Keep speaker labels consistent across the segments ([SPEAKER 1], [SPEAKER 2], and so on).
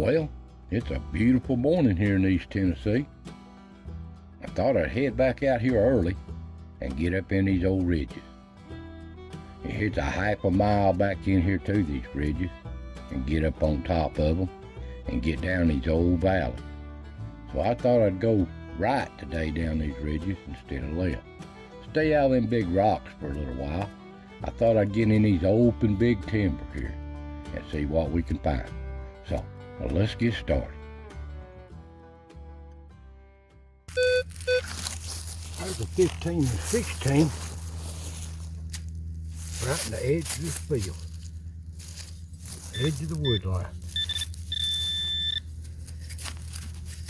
[SPEAKER 1] Well, it's a beautiful morning here in East Tennessee. I thought I'd head back out here early and get up in these old ridges. It's a half a mile back in here to these ridges and get up on top of them and get down these old valleys. So I thought I'd go right today down these ridges instead of left. Stay out of them big rocks for a little while. I thought I'd get in these open big timber here and see what we can find. So, well, let's get started. There's a 15 and 16 right in the edge of this field. Edge of the wood line.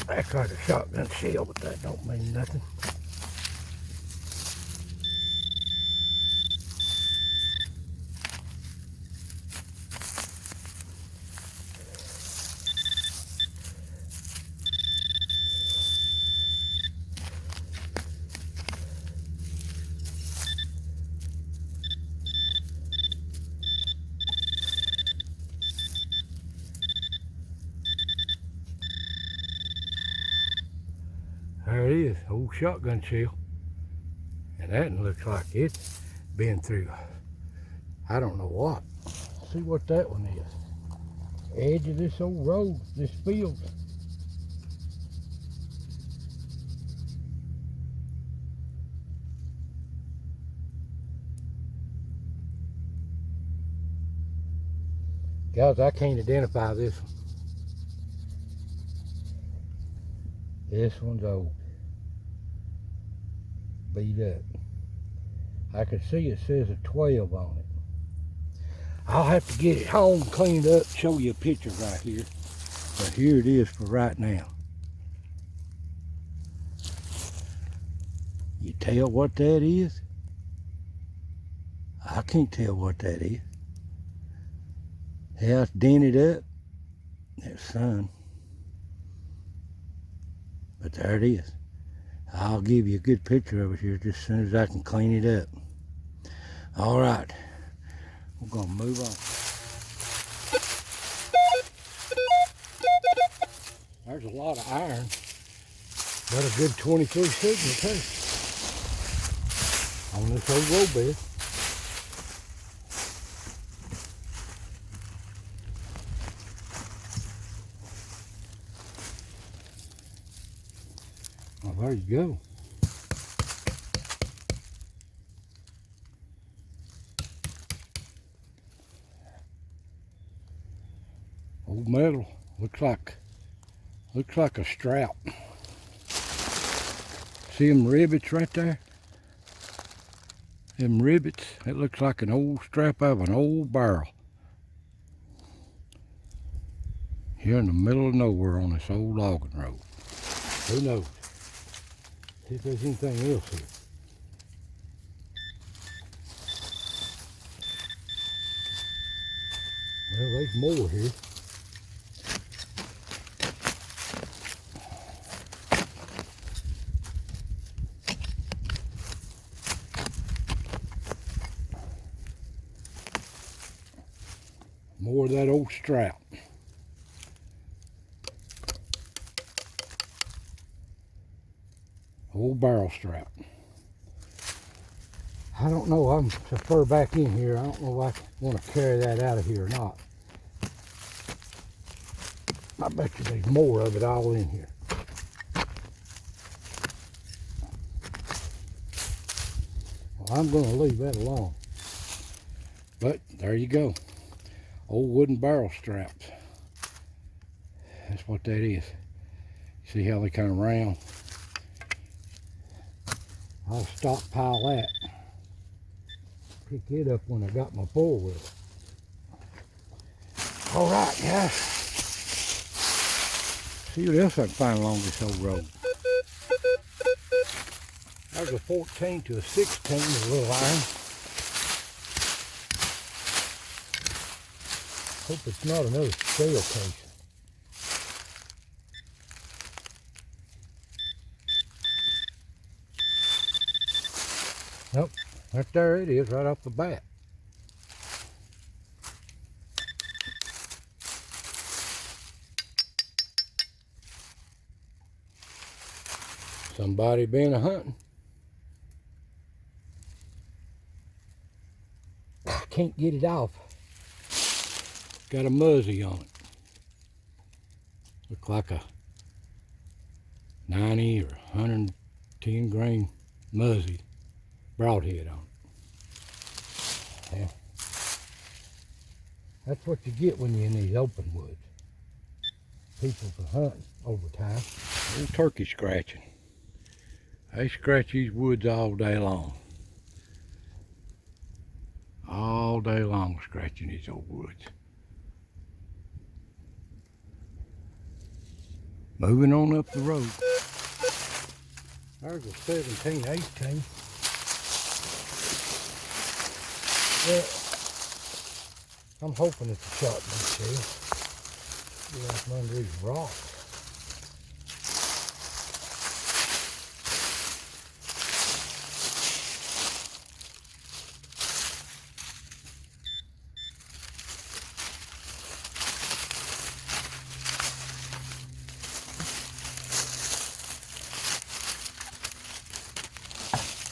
[SPEAKER 1] That's like a shotgun shell, but that don't mean nothing. There it is, old shotgun shell. And that looks like it's been through, I don't know what. See what that one is. Edge of this old road, this field. Guys, I can't identify this one. This one's old. Beat up. I can see it says a 12 on it. I'll have to get it home, cleaned up, show you a picture right here. But here it is for right now. You tell what that is? I can't tell what that is. Yeah, it's dented up. There's sun. But there it is. I'll give you a good picture of it here just as soon as I can clean it up. All right, we're gonna move on. There's a lot of iron, but a good 23 signal too on this old road bed. Well, there you go. Old metal, looks like a strap. See them rivets right there? Them rivets, it looks like an old strap of an old barrel. Here in the middle of nowhere on this old logging road. Who knows? See if there's anything else here. Well, there's more here. More of that old strap. Old barrel strap. I don't know, I'm so far back in here, I don't know if I want to carry that out of here or not. I bet you there's more of it all in here. Well, I'm going to leave that alone. But there you go. Old wooden barrel straps. That's what that is. See how they kind of round? I'll stockpile that. Pick it up when I got my four-wheel. All right, guys. See what else I can find along this old road. There's a 14 to a 16 with a little iron. Hope it's not another scale case. Nope, right there it is, right off the bat. Somebody been a-hunting. I can't get it off. Got a muzzy on it. Look like a 90 or 110 grain muzzy broadhead on it. Yeah. That's what you get when you're in these open woods. People for hunting over time. Old turkey scratching. They scratch these woods all day long. All day long scratching these old woods. Moving on up the road. There's a 17, 18. Yeah, I'm hoping it's a shotgun shell. Yeah, from under these rocks.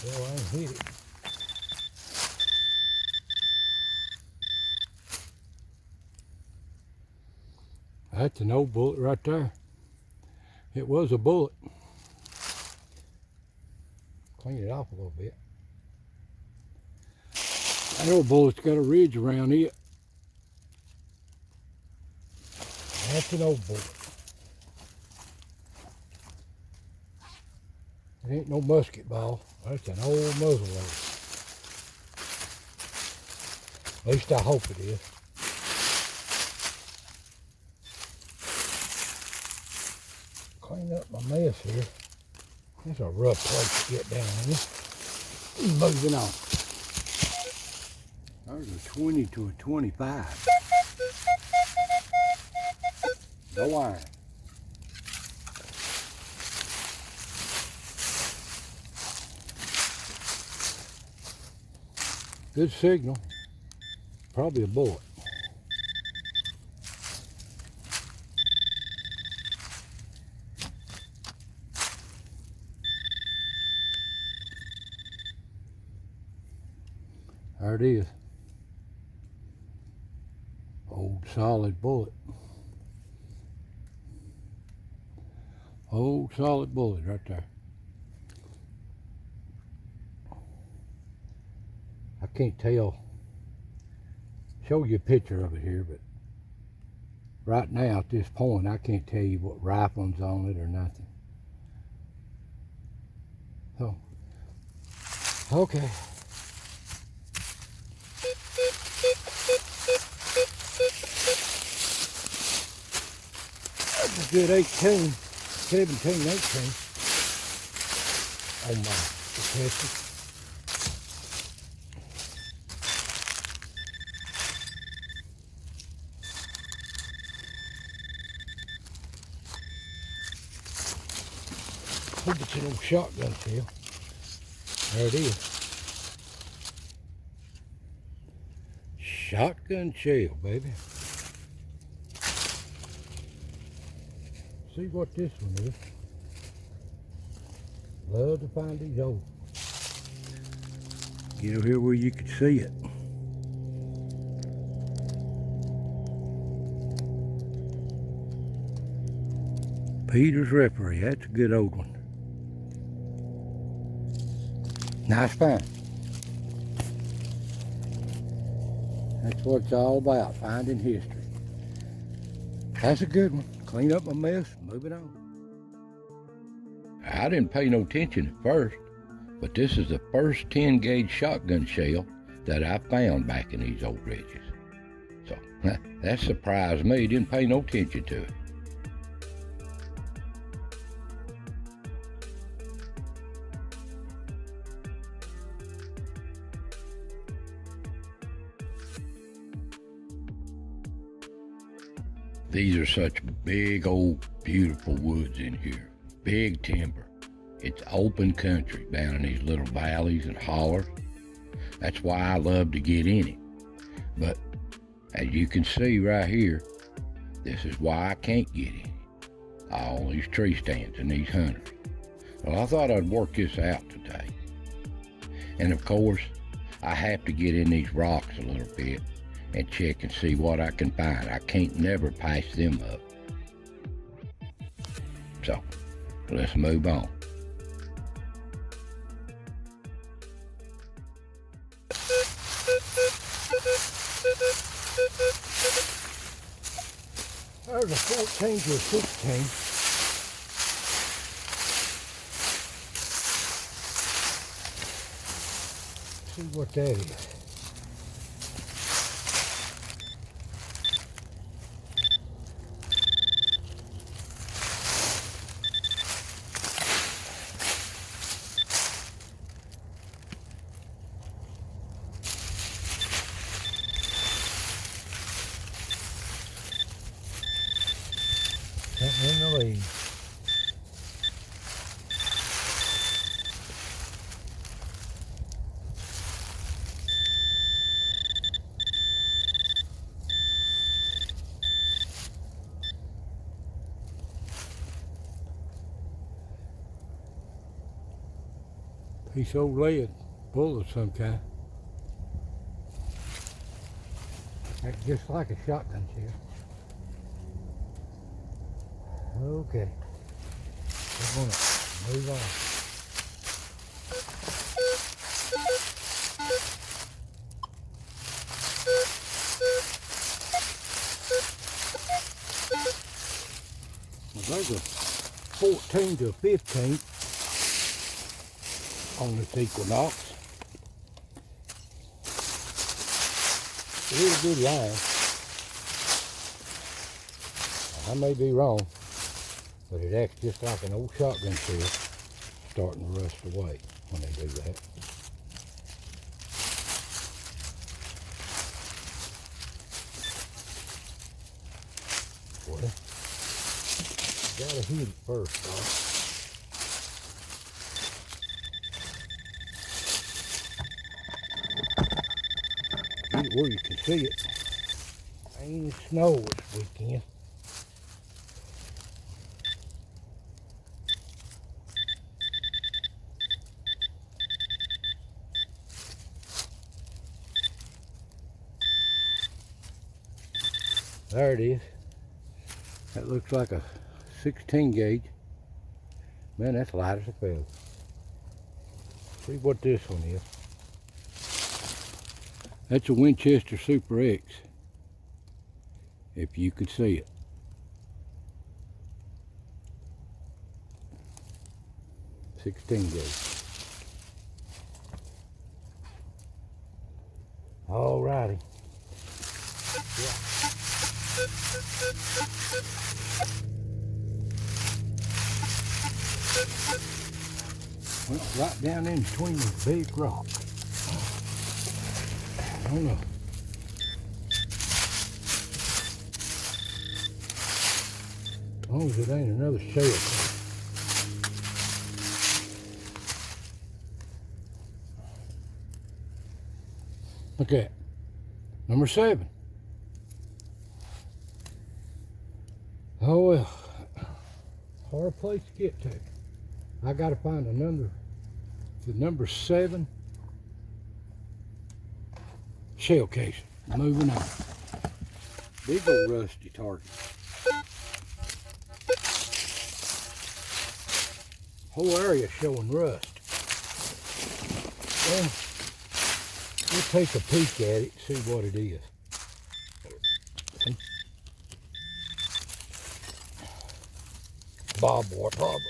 [SPEAKER 1] Well, I ain't hit it. That's an old bullet right there. It was a bullet. Clean it off a little bit. That old bullet's got a ridge around it. That's an old bullet. It ain't no musket ball. That's an old muzzle loader. At least I hope it is. Clean up my mess here. It's a rough place to get down in. Moving on. There's a 20 to a 25. No iron. Good signal. Probably a bullet. There it is. Old solid bullet. Old solid bullet right there. I can't tell. Show you a picture of it here, but right now at this point I can't tell you what rifling's on it or nothing. So, okay. That's a good 18, 17, 18 on my detector. Hope it's an old shotgun shell. There it is. Shotgun shell, baby. See what this one is. Love to find these old. Get over here where you can see it. Peter's Referee, that's a good old one. Nice find. That's what it's all about, finding history. That's a good one. Clean up my mess, moving on. I didn't pay no attention at first, but this is the first 10 gauge shotgun shell that I found back in these old ridges. So that surprised me, didn't pay no attention to it. These are such big old beautiful woods in here. Big timber. It's open country down in these little valleys and hollers. That's why I love to get in it. But as you can see right here, this is why I can't get in it. All these tree stands and these hunters. Well, I thought I'd work this out today. And of course, I have to get in these rocks a little bit and check and see what I can find. I can't never pass them up. So, let's move on. There's a 14 to a 16. See what that is. Something in the leaves. Piece of old lead, bullet of some kind. That's just like a shotgun shell. Okay, we're gonna move on. Well, there's a 14 to a 15 on this equinox. A really good line. I may be wrong, but it acts just like an old shotgun shell starting to rust away when they do that. Well, gotta hit it first, though. Get it where you can see it. Ain't any snow this weekend. There it is. That looks like a 16 gauge. Man, that's light as a feather. See what this one is. That's a Winchester Super X, if you could see it. .16 gauge. Alrighty. Yeah. Well, right down in between these big rocks. I don't know. As long as it ain't another shell. Look at number 7. Oh well, hard place to get to. I gotta find the number 7 shell casing. Moving on. Big old rusty target. Whole area showing rust. Well, we'll take a peek at it, see what it is. Bob wire probably.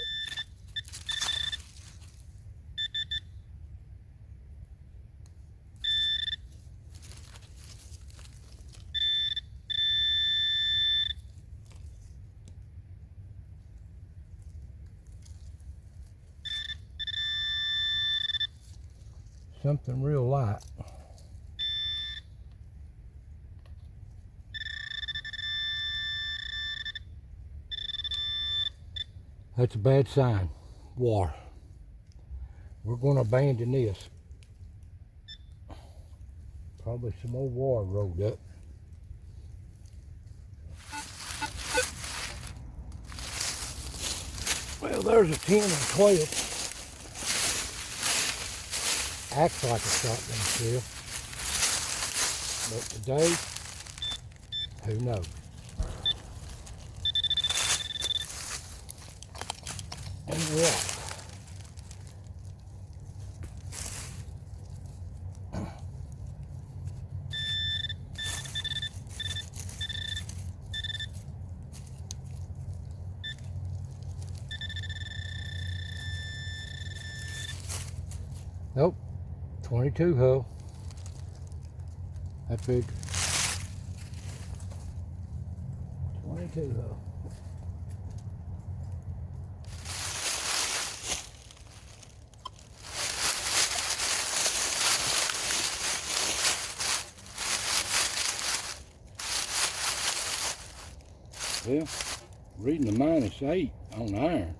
[SPEAKER 1] Something real light. That's a bad sign. Wire. We're going to abandon this. Probably some old wire rolled up. Well, there's a 10 and 12. Acts like a shotgun shell. But today, who knows? And rock. Nope, 22 hull. That big. 22 hull. Well, reading the -8 on iron.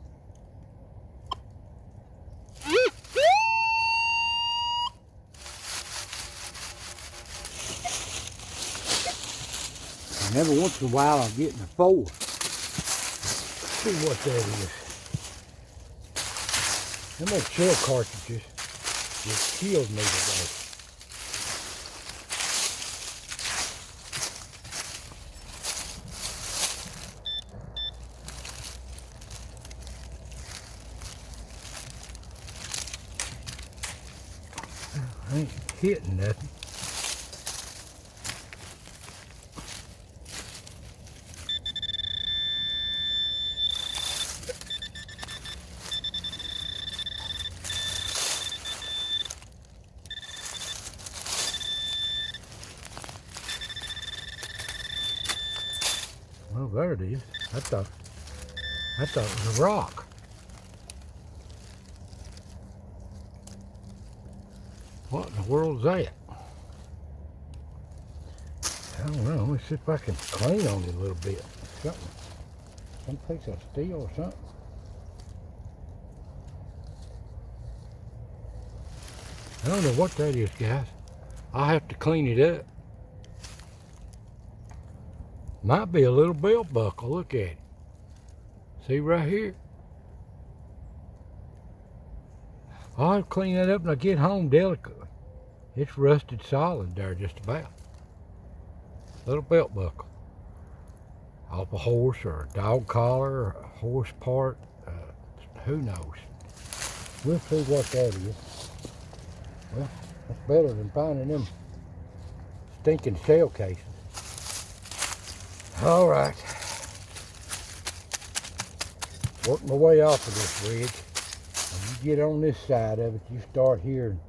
[SPEAKER 1] And every once in a while I'm getting a 4. See what that is. Them old shell cartridges just killed me today. I ain't hitting nothing. Well, there it is. I thought it was a rock. What in the world's that? I don't know. Let me see if I can clean on it a little bit. Something. Some piece of steel or something. I don't know what that is, guys. I'll have to clean it up. Might be a little belt buckle. Look at it. See right here? I'll have to clean that up when I get home delicately. It's rusted solid there just about. Little belt buckle. Off a horse or a dog collar or a horse part. Who knows? We'll see what that is. Well, that's better than finding them stinking shell cases. All right. Work my way off of this ridge. When you get on this side of it, you start hearing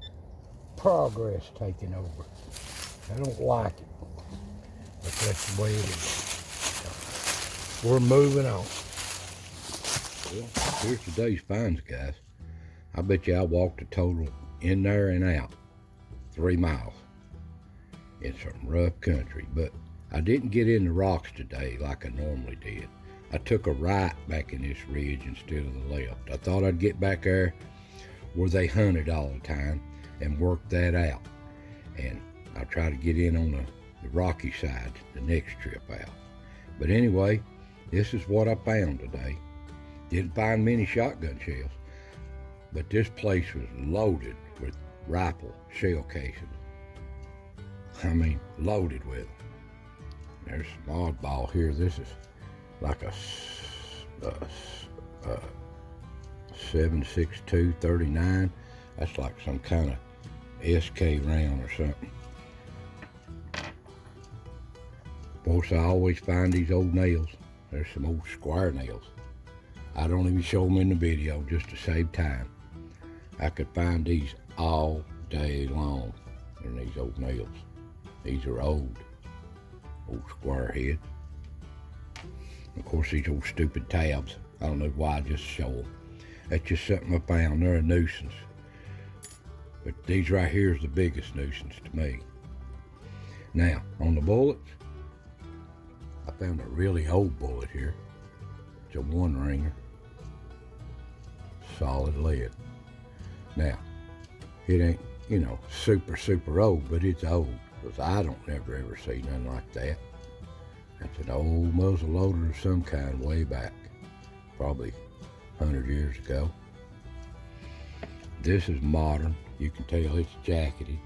[SPEAKER 1] progress taking over. I don't like it, but that's the way it is. We're moving on. Well, here's today's finds, guys. I bet you I walked a total in there and out 3 miles. It's some rough country, but I didn't get in the rocks today like I normally did. I took a right back in this ridge instead of the left. I thought I'd get back there where they hunted all the time and work that out. And I'll try to get in on the rocky side the next trip out. But anyway, this is what I found today. Didn't find many shotgun shells, but this place was loaded with rifle shell cases. I mean, loaded with them. There's some oddball here. This is like a 7.62 39. That's like some kind of SK round or something. Of course, I always find these old nails. There's some old square nails. I don't even show them in the video just to save time. I could find these all day long in these old nails. These are old square heads. Of course, these old stupid tabs. I don't know why I just show them. That's just something I found. They're a nuisance. But these right here is the biggest nuisance to me. Now, on the bullets, I found a really old bullet here. It's a 1-ringer. Solid lead. Now, it ain't, super old, but it's old. Because I don't ever see nothing like that. That's an old muzzle loader of some kind way back. Probably 100 years ago. This is modern. You can tell it's jacketed.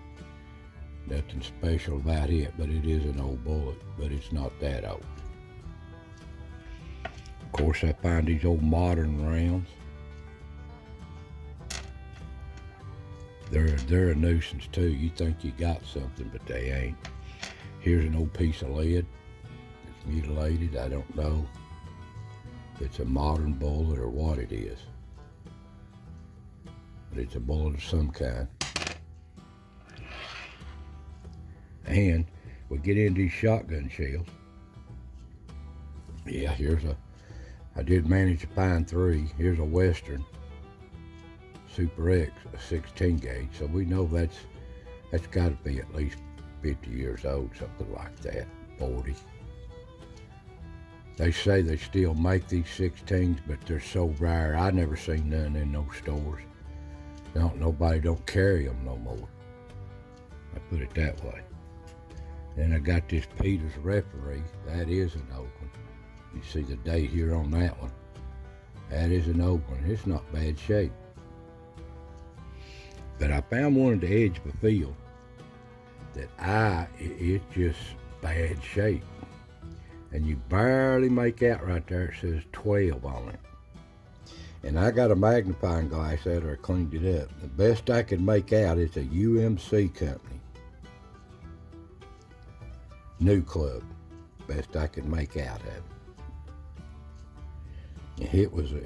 [SPEAKER 1] Nothing special about it, but it is an old bullet, but it's not that old. Of course, I find these old modern rounds. They're a nuisance too. You think you got something, but they ain't. Here's an old piece of lead. It's mutilated. I don't know if it's a modern bullet or what it is. But it's a bullet of some kind. And we get into these shotgun shells. Yeah, I did manage to find 3. Here's a Western Super X, a 16 gauge. So we know that's got to be at least 50 years old, something like that, 40. They say they still make these 16s, but they're so rare. I never seen none in those stores. Nobody don't carry them no more. I put it that way. Then I got this Peter's Referee. That is an old one. You see the date here on that one. That is an old one. It's not bad shape. But I found one at the edge of a field that it's just bad shape. And you barely make out right there, it says 12 on it. And I got a magnifying glass after I cleaned it up. The best I could make out is a UMC company. New Club. Best I could make out of it.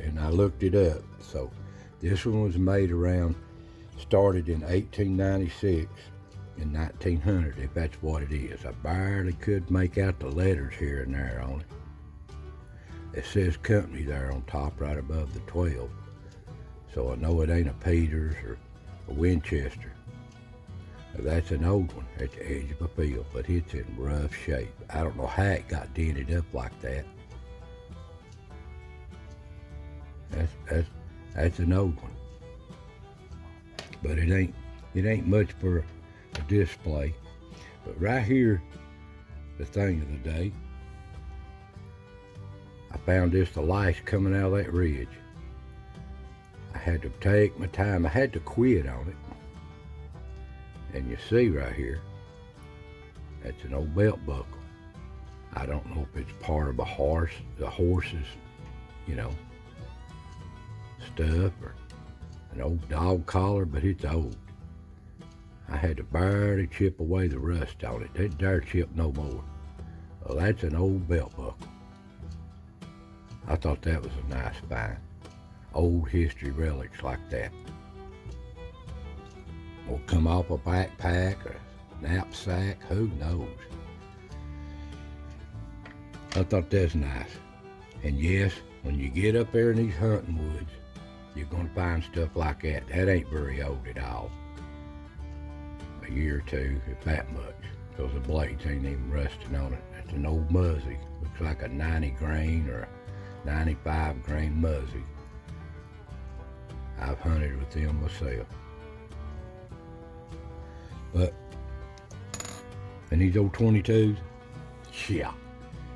[SPEAKER 1] And I looked it up. So this one was made started in 1896 and 1900, if that's what it is. I barely could make out the letters here and there on it. It says company there on top right above the 12. So I know it ain't a Peters or a Winchester. Now that's an old one at the edge of a field, but it's in rough shape. I don't know how it got dented up like that. That's an old one. But it ain't much for a display. But right here, the thing of the day, I found this the lice coming out of that ridge. I had to take my time. I had to quit on it. And you see right here, that's an old belt buckle. I don't know if it's part of the horse's, stuff, or an old dog collar, but it's old. I had to barely chip away the rust on it. Didn't dare chip no more. Well, that's an old belt buckle. I thought that was a nice find. Old history relics like that. Will come off a backpack or a knapsack, who knows. I thought that's nice. And yes, when you get up there in these hunting woods, you're gonna find stuff like that. That ain't very old at all. A year or two, if that much, because the blades ain't even rusting on it. It's an old muzzy. Looks like a 90 grain or a 95 grain muzzy. I've hunted with them myself. But, and these old 22s, yeah,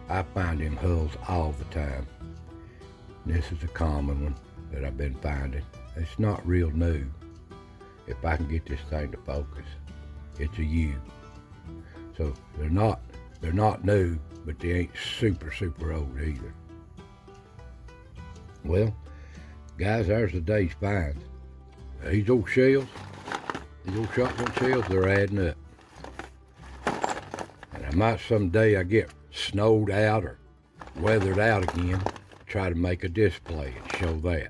[SPEAKER 1] I find them hulls all the time. This is a common one that I've been finding. It's not real new. If I can get this thing to focus, it's a U. So they're not new, but they ain't super old either. Well, guys, there's the day's finds. These old shells, these old shotgun shells, they're adding up. And I might someday I get snowed out or weathered out again, try to make a display and show that.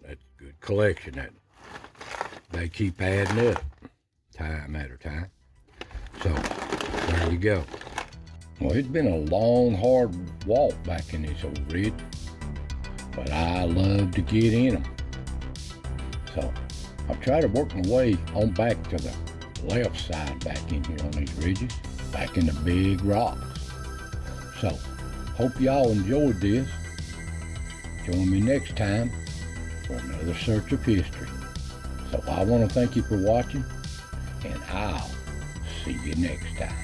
[SPEAKER 1] That's a good collection. That they keep adding up time after time. So there you go. Well, it's been a long, hard walk back in this old ridge, but I love to get in them. So I'll try to work my way on back to the left side back in here on these ridges, back in the big rocks. So hope y'all enjoyed this. Join me next time for another search of history. So I want to thank you for watching, and I'll see you next time.